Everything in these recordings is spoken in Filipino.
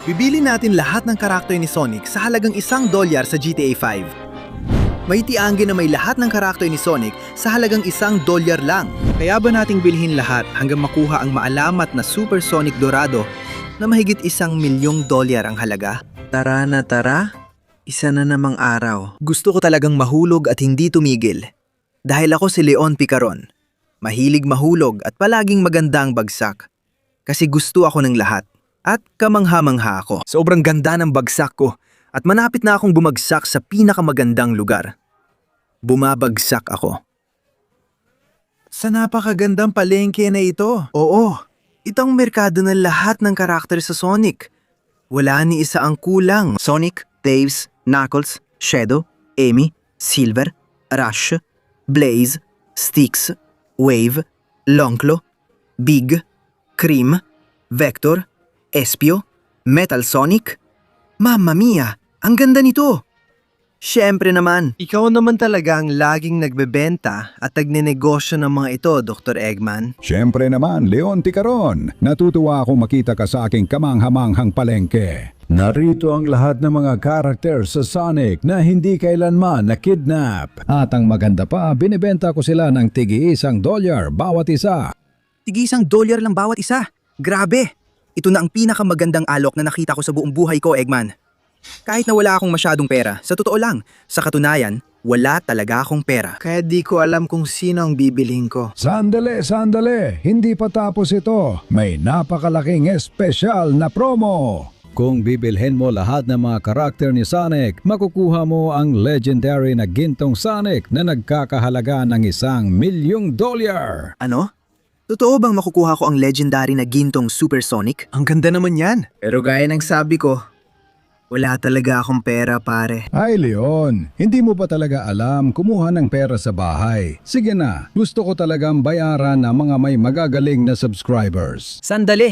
Bibili natin lahat ng karakter ni Sonic sa halagang $1 sa GTA 5. May tiangge na may lahat ng karakter ni Sonic sa halagang $1 lang. Kaya ba nating bilhin lahat hanggang makuha ang maalamat na Super Sonic Dorado na mahigit $1,000,000 ang halaga? Tara na tara, isa na namang araw. Gusto ko talagang mahulog at hindi tumigil. Dahil ako si Leon Picaron. Mahilig mahulog at palaging magandang bagsak. Kasi gusto ako ng lahat. At kamangha-mangha ako. Sobrang ganda ng bagsak ko at manapit na akong bumagsak sa pinakamagandang lugar. Bumabagsak ako. Sa napakagandang palengke na ito. Oo, itong merkado ng lahat ng karakter sa Sonic. Wala ni isa ang kulang. Sonic, Tails, Knuckles, Shadow, Amy, Silver, Rush, Blaze, Styx, Wave, Longclaw, Big, Cream, Vector, Espio, Metal Sonic. Mamma mia, ang ganda nito! Siyempre naman. Ikaw naman talaga ang laging nagbebenta at nagnenegosyo ng mga ito, Dr. Eggman. Siyempre naman, Leon Picaron. Natutuwa akong makita ka sa aking kamanghamanghang palengke. Narito ang lahat ng mga karakter sa Sonic na hindi kailanman na-kidnap. At ang maganda pa, binibenta ko sila ng tig-$1 bawat isa. $1 lang bawat isa. Grabe! Ito na ang pinakamagandang alok na nakita ko sa buong buhay ko, Eggman. Kahit na wala akong masyadong pera, sa totoo lang, sa katunayan, wala talaga akong pera. Kaya di ko alam kung sino ang bibilhin ko. Sandali! Hindi pa tapos ito. May napakalaking espesyal na promo. Kung bibilhin mo lahat ng mga karakter ni Sonic, makukuha mo ang legendary na gintong Sonic na nagkakahalaga ng $1,000,000. Ano? Totoo bang makukuha ko ang legendary na gintong Super Sonic? Ang ganda naman yan. Pero gaya ng sabi ko, wala talaga akong pera, pare. Ay Leon, hindi mo pa talaga alam kumuha ng pera sa bahay. Sige na, gusto ko talagang bayaran ng mga may magagaling na subscribers. Sandali!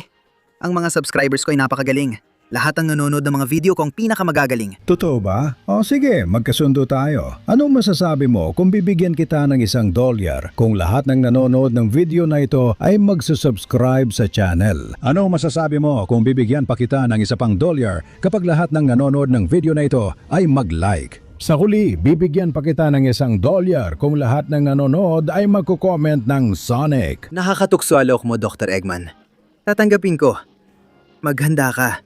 Ang mga subscribers ko ay napakagaling. Lahat ang nanonood ng mga video ko ang pinakamagagaling. Totoo ba? O sige, magkasundo tayo. Anong masasabi mo kung bibigyan kita ng $1 kung lahat ng nanonood ng video na ito ay magsusubscribe sa channel? Anong masasabi mo kung bibigyan pa kita ng $1 kapag lahat ng nanonood ng video na ito ay mag-like? Sa huli, bibigyan pa kita ng $1 kung lahat ng nanonood ay magko-comment ng Sonic. Nakakatukso alok mo, Dr. Eggman. Tatanggapin ko. Maghanda ka.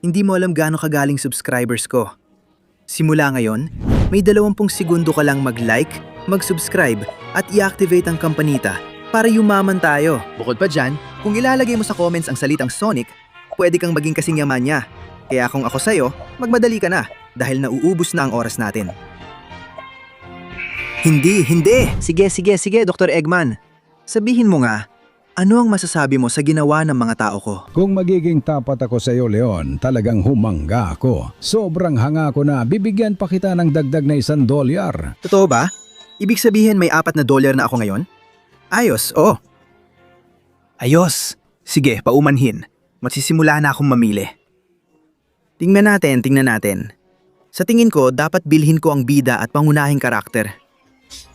Hindi mo alam gaano kagaling subscribers ko. Simula ngayon, may 20 segundo ka lang mag-like, mag-subscribe at i-activate ang kampanita para yumaman tayo. Bukod pa dyan, kung ilalagay mo sa comments ang salitang Sonic, pwede kang maging kasing yaman niya. Kaya kung ako sa'yo, magmadali ka na dahil nauubos na ang oras natin. Hindi! Sige, Dr. Eggman. Sabihin mo nga, ano ang masasabi mo sa ginawa ng mga tao ko? Kung magiging tapat ako sa iyo, Leon, talagang humangga ako. Sobrang hanga ko na bibigyan pa kita ng dagdag na $1. Totoo ba? Ibig sabihin may $4 na ako ngayon? Ayos, oo. Ayos. Sige, paumanhin. Magsisimula na akong mamili. Tingnan natin. Sa tingin ko, dapat bilhin ko ang bida at pangunahing karakter.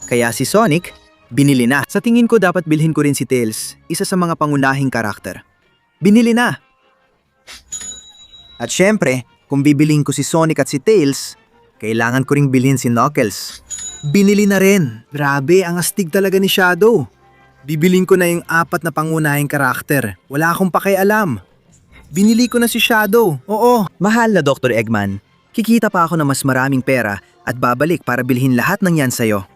Kaya si Sonic, binili na. Sa tingin ko dapat bilhin ko rin si Tails, isa sa mga pangunahing karakter. Binili na! At syempre, kung bibilhin ko si Sonic at si Tails, kailangan ko ring bilhin si Knuckles. Binili na rin. Grabe, ang astig talaga ni Shadow. Bibilhin ko na yung 4 na pangunahing karakter. Wala akong pakialam. Binili ko na si Shadow. Oo. Mahal na Dr. Eggman. Kikita pa ako ng mas maraming pera at babalik para bilhin lahat ng yan sa'yo.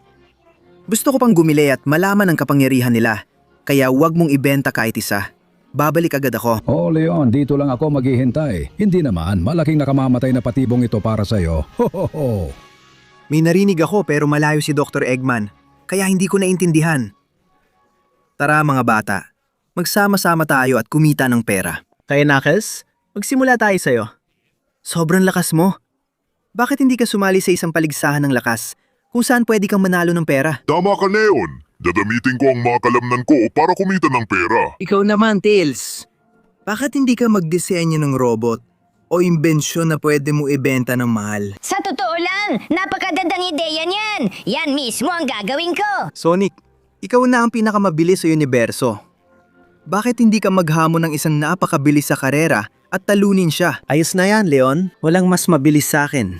Gusto ko pang gumili at malaman ang kapangyarihan nila, kaya huwag mong ibenta kahit isa. Babalik agad ako. Oh Leon, dito lang ako maghihintay. Hindi naman, malaking nakamamatay na patibong ito para sa'yo. Ho ho ho! May narinig ako pero malayo si Dr. Eggman, kaya hindi ko naintindihan. Tara mga bata, magsama-sama tayo at kumita ng pera. Kaya Knuckles, magsimula tayo sa'yo. Sobrang lakas mo. Bakit hindi ka sumali sa isang paligsahan ng lakas kung saan pwede kang manalo ng pera? Tama ka, Leon. Gagamitin ko ang mga kalamnan ko para kumita ng pera. Ikaw naman, Tails. Bakit hindi ka magdisenyo ng robot o imbensyon na pwede mo ibenta ng mahal? Sa totoo lang, napakagandang ideya niyan. Yan mismo ang gagawin ko. Sonic, ikaw na ang pinakamabilis sa universo. Bakit hindi ka maghamon ng isang napakabilis sa karera at talunin siya. Ayos na yan, Leon. Walang mas mabilis sa akin.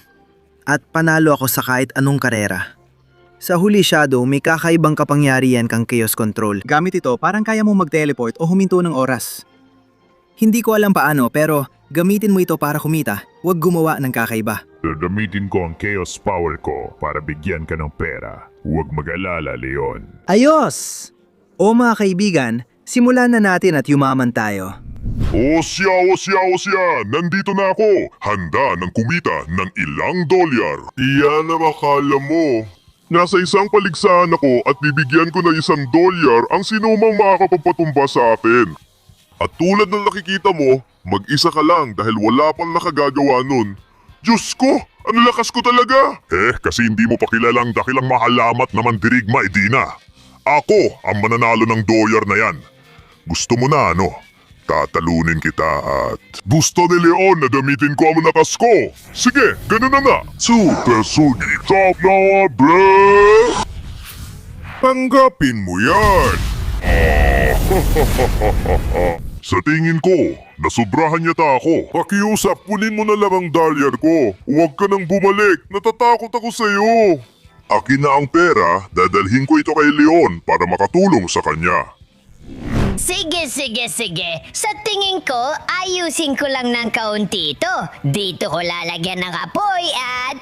At panalo ako sa kahit anong karera. Sa huli, Shadow, may kakaibang kapangyarihan kang Chaos Control. Gamit ito, parang kaya mo mag-teleport o huminto ng oras. Hindi ko alam paano, pero gamitin mo ito para kumita. Huwag gumawa ng kakaiba. Gagamitin ko ang Chaos Power ko para bigyan ka ng pera. Huwag mag-alala, Leon. Ayos! O mga kaibigan, simulan na natin at yumaman tayo. O siya! Nandito na ako! Handa ng kumita ng ilang dolyar. Iyan ang akala mo. Nasa isang paligsahan ako at bibigyan ko ng $1 ang sinumang makakapagpatumba sa akin. At tulad ng nakikita mo, mag-isa ka lang dahil wala pang nakagagawa nun. Diyos ko! Ang lakas ko talaga! Kasi hindi mo pa kilalang dakilang mahalamat na mandirigma, Edina. Ako ang mananalo ng dolyar na yan. Gusto mo na, ano? Tatalunin kita at gusto ni Leon na gamitin ko ang lakas ko. Sige, ganun na nga. Super Sugi Top na breath! Tanggapin mo yan! Sa tingin ko, nasubrahan yata ako. Pakiusap, kunin mo na lang ang dolyar ko. Huwag ka nang bumalik, natatakot ako sa'yo. Akin na ang pera, dadalhin ko ito kay Leon para makatulong sa kanya. Sige. Sa tingin ko, ayusin ko lang ng kaunti ito. Dito ko lalagyan ng apoy at...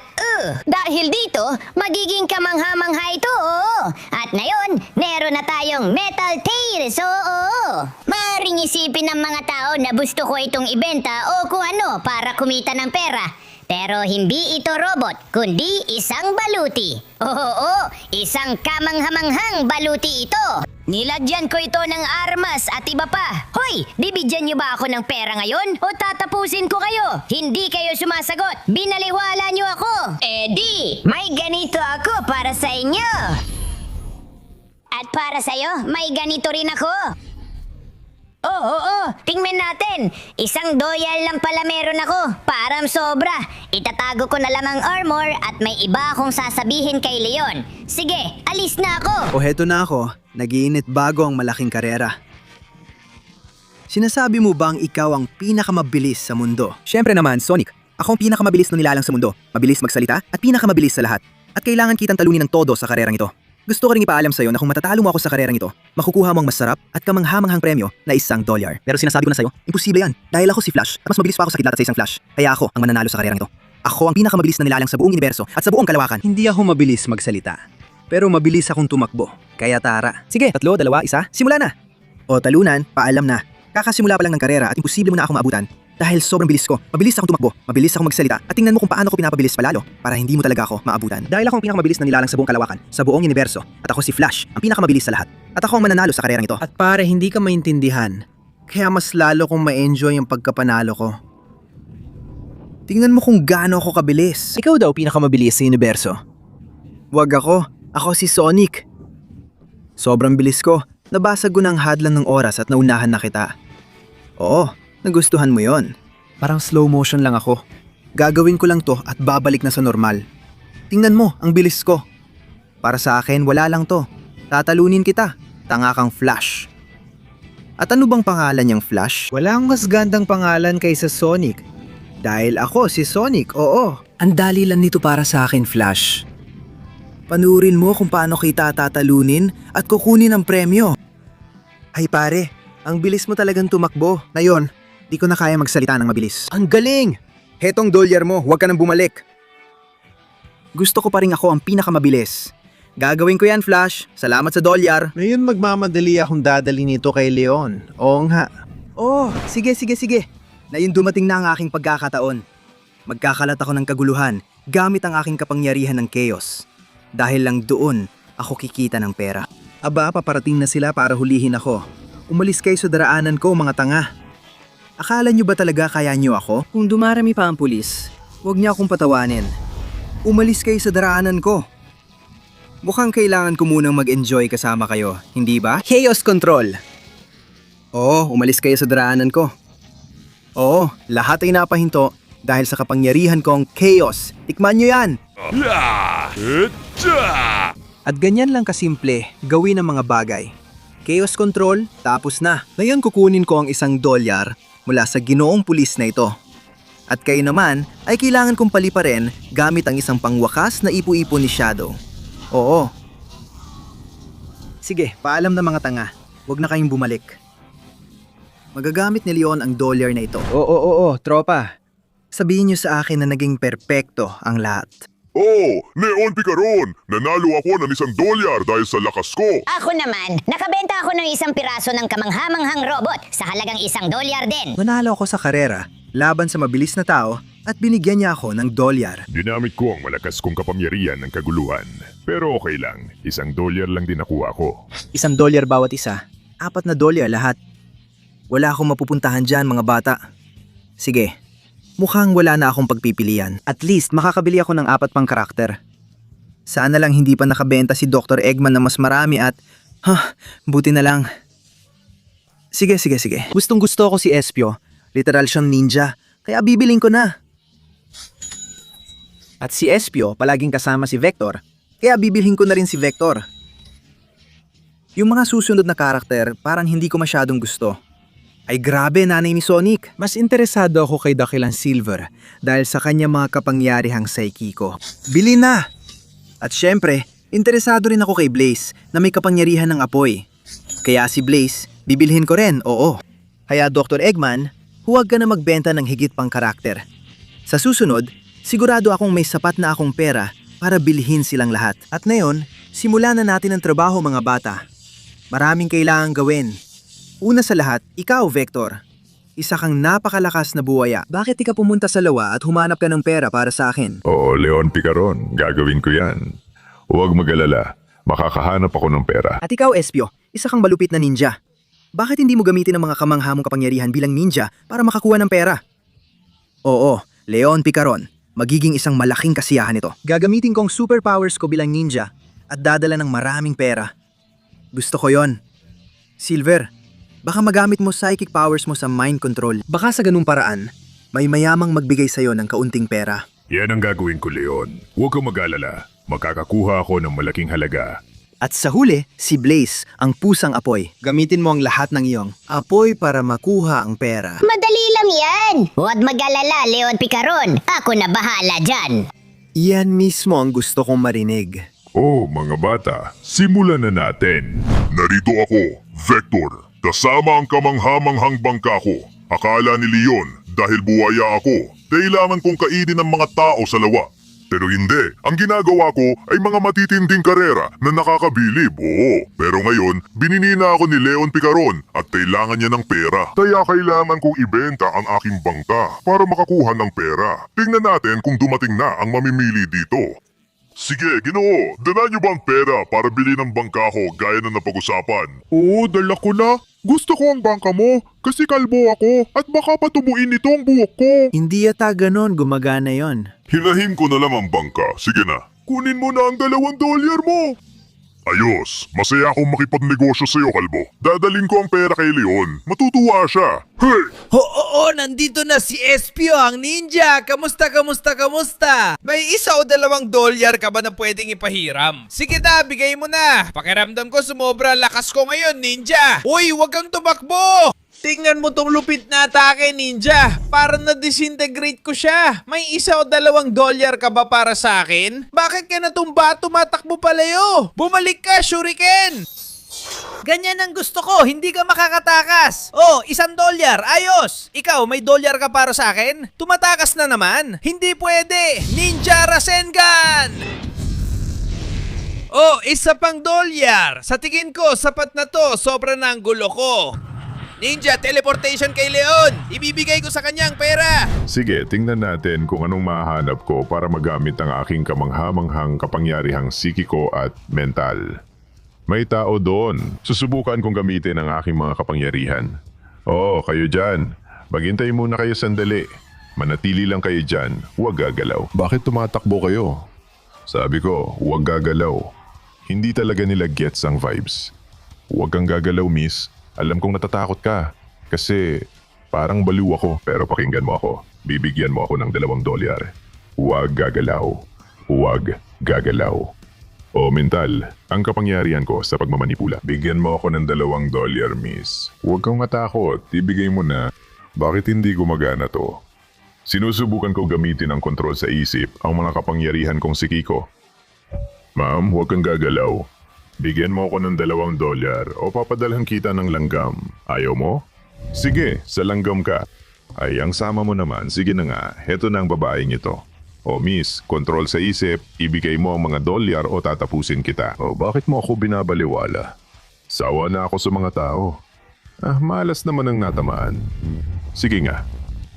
dahil dito, magiging kamangha-mangha ito, oo. At ngayon, meron na tayong metal tails, oo. Maaaring isipin ng mga tao na gusto ko itong ibenta o kung ano para kumita ng pera. Pero hindi ito robot, kundi isang baluti. Oo, isang kamanghamanghang baluti ito. Nilagyan ko ito ng armas at iba pa. Hoy, bibigyan niyo ba ako ng pera ngayon? O tatapusin ko kayo? Hindi kayo sumasagot. Binaliwala niyo ako. Di, may ganito ako para sa inyo. At para sa'yo, may ganito rin ako. Oo, tingnan natin. $1 lang pala meron ako. Parang sobra. Itatago ko na lang ang armor at may iba akong sasabihin kay Leon. Sige, alis na ako. O heto na ako, nag-iinit bago ang malaking karera. Sinasabi mo bang ikaw ang pinakamabilis sa mundo? Siyempre naman, Sonic. Ako ang pinakamabilis na nilalang sa mundo. Mabilis magsalita at pinakamabilis sa lahat. At kailangan kitang talunin ng todo sa karerang ito. Gusto ko rin ipaalam sa'yo na kung matatalo mo ako sa karerang ito, makukuha mo ang masarap at kamanghamanghang premyo na $1. Pero sinasabi ko na sa'yo, imposible yan. Dahil ako si Flash at mas mabilis pa ako sa kidlat sa isang Flash. Kaya ako ang mananalo sa karerang ito. Ako ang pinakamabilis na nilalang sa buong universo at sa buong kalawakan. Hindi ako mabilis magsalita. Pero mabilis akong tumakbo. Kaya tara. Sige, 3, 2, 1, simula na. O talunan, paalam na. Kakasimula pa lang ng karera at imposible mo na ako maabutan. Dahil sobrang bilis ko, mabilis akong tumakbo, mabilis akong magsalita at tingnan mo kung paano ko pinapabilis palalo para hindi mo talaga ako maabutan. Dahil ako ang pinakamabilis na nilalang sa buong kalawakan, sa buong universo at ako si Flash, ang pinakamabilis sa lahat. At ako ang mananalo sa karerang ito. At pare, hindi ka maintindihan. Kaya mas lalo kong ma-enjoy yung pagkapanalo ko. Tingnan mo kung gaano ako kabilis. Ikaw daw pinakamabilis sa universo. Wag ako, ako si Sonic. Sobrang bilis ko, nabasag ko ng hadlang ng oras at naunahan na kita. Oo. Nagustuhan mo yon. Parang slow motion lang ako. Gagawin ko lang to at babalik na sa normal. Tingnan mo, ang bilis ko. Para sa akin, wala lang to. Tatalunin kita. Tanga kang Flash. At ano bang pangalan niyang Flash? Walang mas gandang pangalan kaysa Sonic. Dahil ako si Sonic, oo. Ang dali lang nito para sa akin, Flash. Panurin mo kung paano kita tatalunin at kukunin ang premyo. Ay pare, ang bilis mo talagang tumakbo. Ngayon, di ko na kaya magsalita ng mabilis. Ang galing! Hetong dolyar mo, huwag ka nang bumalik. Gusto ko pa rin ako ang pinakamabilis. Gagawin ko yan, Flash. Salamat sa dolyar. Ngayon magmamadali akong dadali nito kay Leon. Oo nga. Oh, sige. Ngayon dumating na ang aking pagkakataon. Magkakalat ako ng kaguluhan gamit ang aking kapangyarihan ng chaos. Dahil lang doon, ako kikita ng pera. Aba, paparating na sila para hulihin ako. Umalis kayo sa daraanan ko, mga tanga. Akala nyo ba talaga kaya nyo ako? Kung dumarami pa ang pulis, huwag niya akong patawanin. Umalis kayo sa daraanan ko. Mukhang kailangan ko munang mag-enjoy kasama kayo, hindi ba? Chaos Control! Oo, umalis kayo sa daraanan ko. Oo, lahat ay napahinto dahil sa kapangyarihan kong chaos. Tikman nyo yan! At ganyan lang kasimple, gawin ang mga bagay. Chaos Control, tapos na. Ngayon kukunin ko ang $1 mula sa ginoong pulis na ito. At kayo naman ay kailangan kong paliparin gamit ang isang pangwakas na ipu-ipo ni Shadow. Oo. Sige, paalam na mga tanga. Huwag na kayong bumalik. Magagamit ni Leon ang dolyar na ito. Oo, tropa. Sabihin niyo sa akin na naging perpekto ang lahat. Oh, Leon Picaron! Nanalo ako ng $1 dahil sa lakas ko! Ako naman, nakabenta ako ng isang piraso ng kamanghamanghang robot sa halagang $1 din. Manalo ako sa karera, laban sa mabilis na tao, at binigyan niya ako ng dolyar. Ginamit ko ang malakas kong kapangyarihan ng kaguluhan. Pero okay lang, $1 lang din nakuha ko. $1 bawat isa, $4 lahat. Wala akong mapupuntahan dyan mga bata. Sige, mukhang wala na akong pagpipilian. At least makakabili ako ng 4 pang karakter. Sana lang hindi pa nakabenta si Dr. Eggman na mas marami at... buti na lang. Sige. Gustong gusto ko si Espio. Literal siyang ninja, kaya bibiling ko na. At si Espio palaging kasama si Vector, kaya bibilhin ko na rin si Vector. Yung mga susunod na karakter parang hindi ko masyadong gusto. Ay grabe, nanay ni Sonic. Mas interesado ako kay Dakilang Silver dahil sa kanya mga kapangyarihang Psychico. Bili na! At syempre, interesado rin ako kay Blaze na may kapangyarihan ng apoy. Kaya si Blaze, bibilhin ko rin, oo. Kaya Dr. Eggman, huwag ka na magbenta ng higit pang karakter. Sa susunod, sigurado akong may sapat na akong pera para bilhin silang lahat. At ngayon, simulan na natin ang trabaho mga bata. Maraming kailangang gawin. Una sa lahat, ikaw, Vector. Isa kang napakalakas na buwaya. Bakit di ka pumunta sa lawa at humanap ka ng pera para sa akin? Oo, Leon Picaron, gagawin ko yan. Huwag mag-alala, makakahanap ako ng pera. At ikaw, Espio, isa kang malupit na ninja. Bakit hindi mo gamitin ang mga kamanghamong kapangyarihan bilang ninja para makakuha ng pera? Oo, Leon Picaron, magiging isang malaking kasiyahan ito. Gagamitin kong superpowers ko bilang ninja at dadala ng maraming pera. Gusto ko yon. Silver, baka magamit mo psychic powers mo sa mind control. Baka sa ganung paraan, may mayamang magbigay sa'yo ng kaunting pera. Yan ang gagawin ko, Leon. Huwag kang mag-alala. Makakakuha ako ng malaking halaga. At sa huli, si Blaze, ang pusang apoy. Gamitin mo ang lahat ng iyong apoy para makuha ang pera. Madali lang yan. Huwag mag-alala, Leon Picaron. Ako na bahala dyan. Iyan mismo ang gusto kong marinig. Oh, mga bata, simulan na natin. Narito ako, Vector. Kasama ang kamanghamanghang bangka ko. Akala ni Leon, dahil buwaya ako, kailangan kong kainin ng mga tao sa lawa. Pero hindi, ang ginagawa ko ay mga matitinding karera na nakakabilib, oo. Pero ngayon, bininina ako ni Leon Picaron at kailangan niya ng pera. Kaya kailangan kong ibenta ang aking bangka para makakuha ng pera. Tingnan natin kung dumating na ang mamimili dito. Sige, Ginoo, dala niyo ba ang pera para bili ng bangka ko gaya na napag-usapan? Oo, dala ko na. Gusto ko ang bangka mo kasi kalbo ako at baka patubuin nito ang buhok ko. Hindi yata ganon gumagana yon. Hinahin ko na lang ang bangka. Sige na. Kunin mo na ang $2 mo. Ayos. Masaya akong makipagnegosyo sa'yo, Kalbo. Dadalhin ko ang pera kay Leon. Matutuwa siya. Hey! Oo, nandito na si Espio, ang ninja. Kamusta? May $1 o $2 ka ba na pwedeng ipahiram? Sige na, bigay mo na. Pakiramdam ko sumobra lakas ko ngayon, ninja. Uy, wag kang tumakbo. Tingnan mo tong lupit na atake, ninja. Parang na-disintegrate ko siya. May $1 o $2 ka ba para sa akin? Bakit ka natumba? Tumatakbo palayo. Bumalik ka, Shuriken. Ganyan ang gusto ko, hindi ka makakatakas. Oh, $1, ayos. Ikaw, may $1 ka para sa akin? Tumatakas na naman. Hindi pwede. Ninja Rasengan! Oh, isa pang $1. Sa tingin ko, sapat na to. Sobra na ang gulo ko. Ninja, teleportation kay Leon. Ibibigay ko sa kanyang pera. Sige, tingnan natin kung anong mahanap ko para magamit ang aking kamanghamanghang kapangyarihang psikiko at mental. May tao doon. Susubukan kong gamitin ang aking mga kapangyarihan. Oo, kayo dyan. Maghintay muna kayo sandali. Manatili lang kayo dyan. Huwag gagalaw. Bakit tumatakbo kayo? Sabi ko, huwag gagalaw. Hindi talaga nila gets ang vibes. Huwag kang gagalaw, miss. Alam kong natatakot ka. Kasi parang baliw ako. Pero pakinggan mo ako. Bibigyan mo ako ng $2. Huwag gagalaw. Huwag gagalaw. O mental, ang kapangyarihan ko sa pagmamanipula. Bigyan mo ako ng $2, miss. Huwag kang matakot. Ibigay mo na. Bakit hindi gumagana to? Sinusubukan ko gamitin ang kontrol sa isip ang mga kapangyarihan kong si Kiko. Ma'am, huwag kang gagalaw. Bigyan mo ako ng $2 o papadalhan kita ng langgam. Ayaw mo? Sige, sa langgam ka. Ay, ang sama mo naman. Sige na nga, heto na ang babaeng ito. O miss, kontrol sa isip, ibigay mo ang mga $1 o tatapusin kita. O bakit mo ako binabaliwala? Sawa na ako sa mga tao. Malas naman ang natamaan. Sige nga,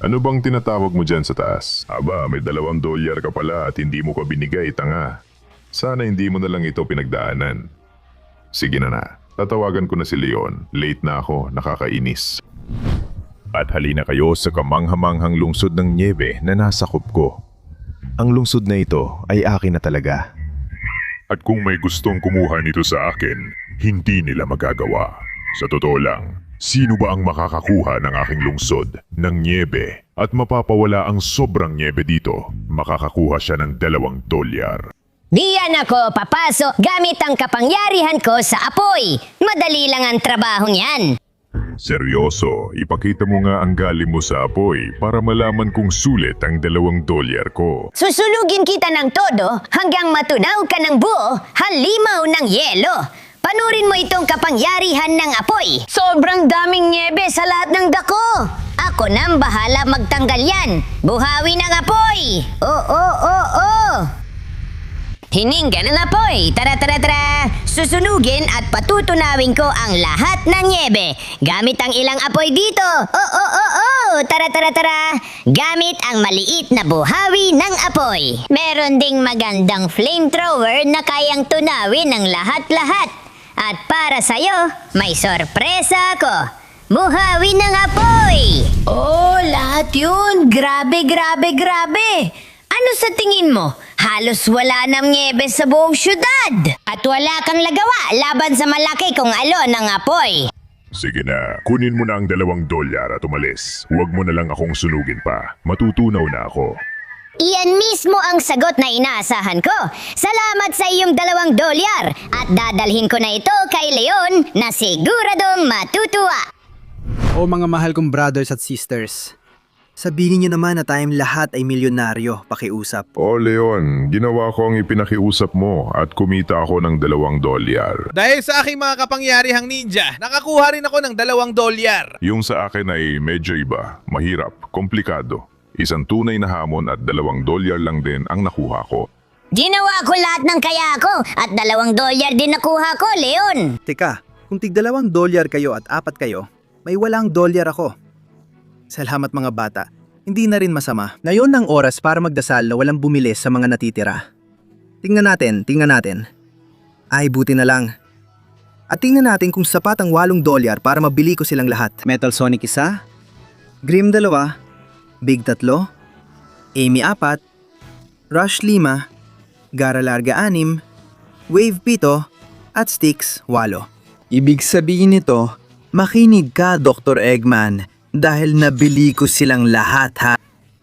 ano bang tinatawag mo dyan sa taas? Aba, may $2 ka pala at hindi mo ko binigay, tanga. Sana hindi mo na lang ito pinagdaanan. Sige na, tatawagan ko na si Leon. Late na ako, nakakainis. At halina kayo sa kamanghamanghang lungsod ng Niebe na nasakop ko. Ang lungsod na ito ay akin na talaga. At kung may gustong kumuha nito sa akin, hindi nila magagawa. Sa totoo lang, sino ba ang makakakuha ng aking lungsod ng Niebe at mapapawala ang sobrang niebe dito? Makakakuha siya ng $2. Diyan ako papasok gamit ang kapangyarihan ko sa apoy. Madali lang ang trabahong yan. Seryoso, ipakita mo nga ang galing mo sa apoy para malaman kung sulit ang $2 ko. Susunugin kita ng todo hanggang matunaw ka ng buo, halimaw ng yelo. Panurin mo itong kapangyarihan ng apoy. Sobrang daming niebe sa lahat ng dako. Ako nang bahala magtanggal yan. Buhawi ng apoy. Hininga ng apoy. Tara. Susunugin at patutunawin ko ang lahat ng niebe. Gamit ang ilang apoy dito. Tara. Gamit ang maliit na buhawi ng apoy. Meron ding magandang flamethrower na kayang tunawin ng lahat-lahat. At para sa'yo, may sorpresa ako. Buhawi ng apoy! Oh, lahat yun! Grabe! Ano sa tingin mo? Halos wala ng niebe sa buong syudad. At wala kang lagawa laban sa malaki kong alon ng apoy. Sige na, kunin mo na ang $2 at umalis. Huwag mo na lang akong sunugin pa. Matutunaw na ako. Iyan mismo ang sagot na inaasahan ko. Salamat sa iyong $2 at dadalhin ko na ito kay Leon na siguradong matutuwa. O mga mahal kong brothers at sisters, sabihin niyo naman na tayong lahat ay milyonaryo, pakiusap. O Leon, ginawa ko ang ipinakiusap mo at kumita ako ng $2. Dahil sa aking mga kapangyarihang ninja, nakakuha rin ako ng $2. Yung sa akin ay medyo iba, mahirap, komplikado. Isang tunay na hamon at $2 lang din ang nakuha ko. Ginawa ko lahat ng kaya ko at $2 din nakuha ko, Leon. Teka, kung tig $2 kayo at 4 kayo, may $8 ako. Salamat mga bata, hindi na rin masama. Ngayon ang oras para magdasal na walang bumili sa mga natitira. Tingnan natin. Ay, buti na lang. At tingnan natin kung sapat ang $8 para mabili ko silang lahat. Metal Sonic 1, Grim 2, Big 3, Amy 4, Rush 5, Gara Larga 6, Wave 7, at Sticks 8. Ibig sabihin nito, makinig ka Dr. Eggman dahil nabili ko silang lahat ha.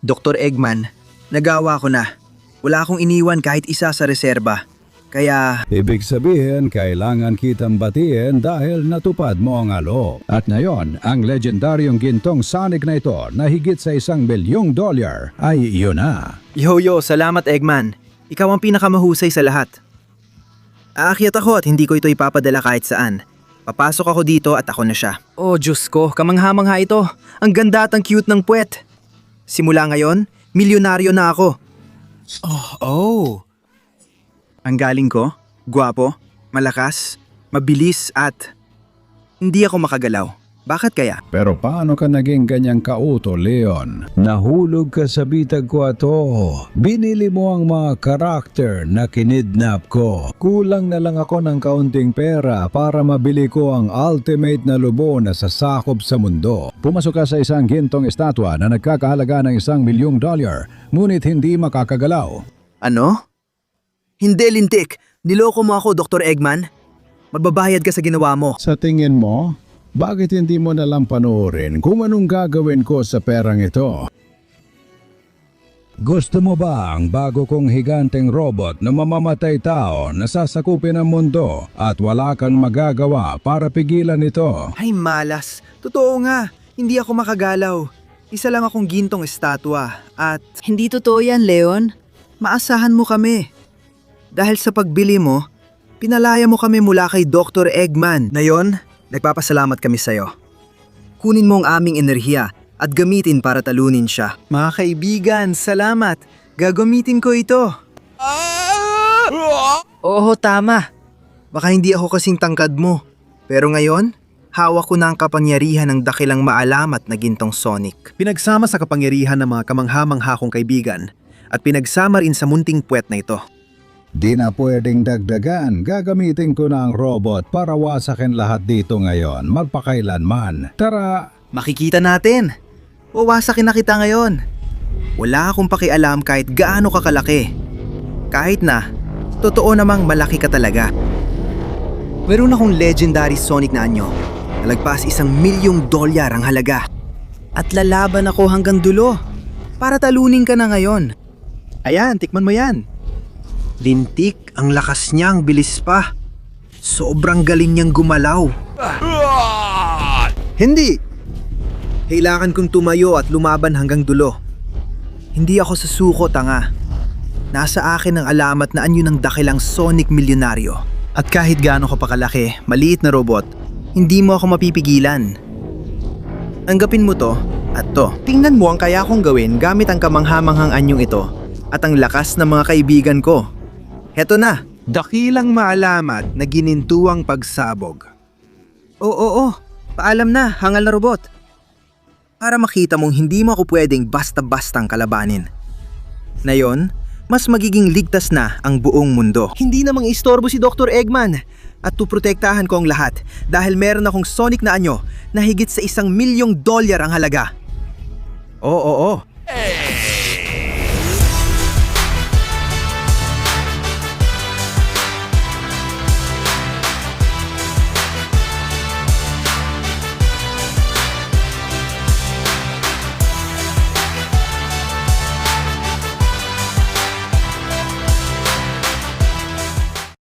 Dr. Eggman, nagawa ko na. Wala akong iniwan kahit isa sa reserba. Kaya Ibig sabihin, kailangan kitang batiin dahil natupad mo ang alo. At ngayon, ang legendaryong gintong Sonic na ito na higit sa $1 milyong ay iyon na. Yo, salamat Eggman. Ikaw ang pinakamahusay sa lahat. Aakyat ako at hindi ko ito ipapadala kahit saan. Papasok ako dito at ako na siya. Oh, Diyos ko, kamangha-mangha ito. Ang ganda at ang cute ng puwet. Simula ngayon, milyonaryo na ako. Oh. Ang galing ko, gwapo, malakas, mabilis at hindi ako makagalaw. Bakit kaya? Pero paano ka naging ganyang kauto, Leon? Nahulog ka sa bitag ko ato. Binili mo ang mga karakter na kinidnap ko. Kulang na lang ako ng kaunting pera para mabili ko ang ultimate na lubo na sasakop sa mundo. Pumasok ka sa isang gintong estatwa na nagkakahalaga ng $1 milyong, ngunit hindi makakagalaw. Ano? Hindi, lintik. Niloko mo ako, Dr. Eggman. Magbabayad ka sa ginawa mo. Sa tingin mo, bakit hindi mo nalang panoorin kung anong gagawin ko sa perang ito? Gusto mo ba ang bago kong higanteng robot na mamamatay tao na sasakupin ang mundo at wala kang magagawa para pigilan ito? Ay malas. Totoo nga. Hindi ako makagalaw. Isa lang akong gintong estatwa at Hindi totoo yan, Leon. maasahan mo kami. Dahil sa pagbili mo, pinalaya mo kami mula kay Dr. Eggman. Ngayon, nagpapasalamat kami sa'yo. Kunin mo ang aming enerhiya at gamitin para talunin siya. Mga kaibigan, salamat. Gagamitin ko ito. Oo, tama. Baka hindi ako kasing tangkad mo. Pero ngayon, hawak ko na ang kapangyarihan ng dakilang maalamat na gintong Sonic. Pinagsama sa kapangyarihan ng mga kamangha-mangha kong kaibigan at pinagsama rin sa munting puwet na ito. Di na pwedeng dagdagan. Gagamitin ko na ang robot para wasakin lahat dito ngayon, magpakailanman. Tara! Makikita natin. Wawasakin na kita ngayon. Wala akong pakialam kahit gaano ka kalaki. Kahit na, totoo namang malaki ka talaga. Meron akong legendary Sonic na anyo. Nalagpas $1,000,000 ang halaga. At lalaban ako hanggang dulo. Para talunin ka na ngayon. Ayan, tikman mo yan. Lintik, ang lakas niya, ang bilis pa. Sobrang galing niyang gumalaw. Hindi! Kailangan kong tumayo at lumaban hanggang dulo. Hindi ako susuko, tanga. Nasa akin ang alamat na anyo ng dakilang Sonic milyonaryo. At kahit gaano ka pa kalaki, maliit na robot, hindi mo ako mapipigilan. Tanggapin mo to at to. Tingnan mo ang kaya kong gawin gamit ang kamanghamanghang anyong ito at ang lakas ng mga kaibigan ko. Heto na, dakilang maalamat na ginintuang pagsabog. Oo, paalam na, hangal na robot. Para makita mong hindi mo ako pwedeng basta-bastang kalabanin. Ngayon, mas magiging ligtas na ang buong mundo. Hindi namang istorbo si Dr. Eggman at tuprotektahan ko ang lahat dahil meron akong Sonic na anyo na higit sa $1,000,000 ang halaga. Oo,